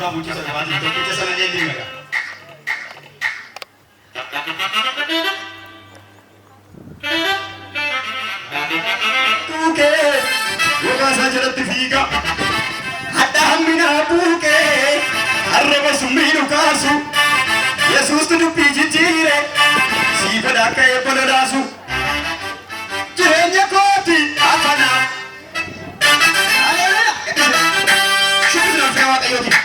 Nama bucisa namati tokkicha sana deemee maka. Tuke, yoga sajalatti fiiga. Hadda hammina tuke, arraba summiinu kaasu. Yesuus tu dubbii jijjiire, siifa dhaakka eebbola raasu. Jireenya kooti akana. Shukri na fewa qayyooti.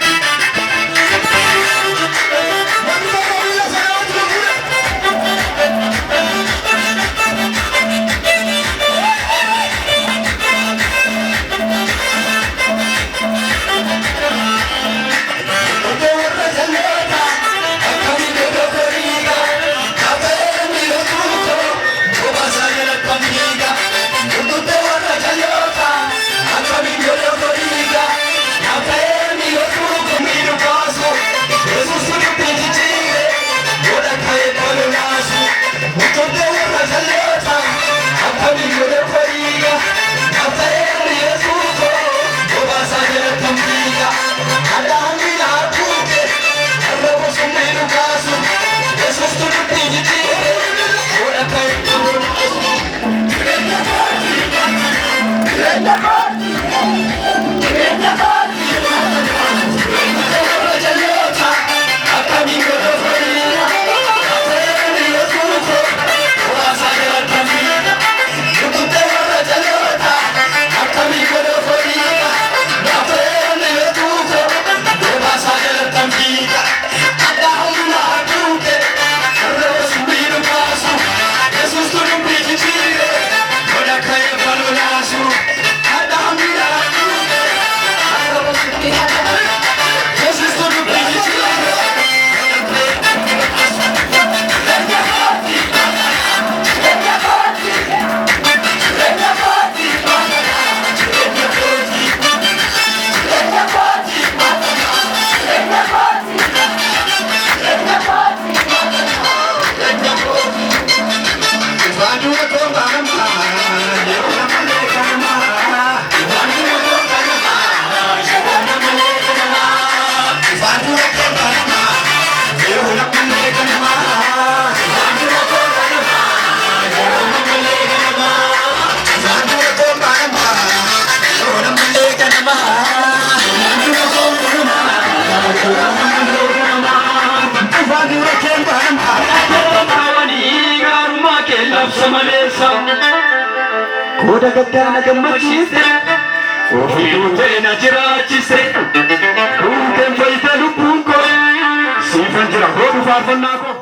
Koda gaddana gammachiise ofii duutee na jiraachise duuteen fayyite lubbuun koo siifan jira hodhu faarfannaa koo.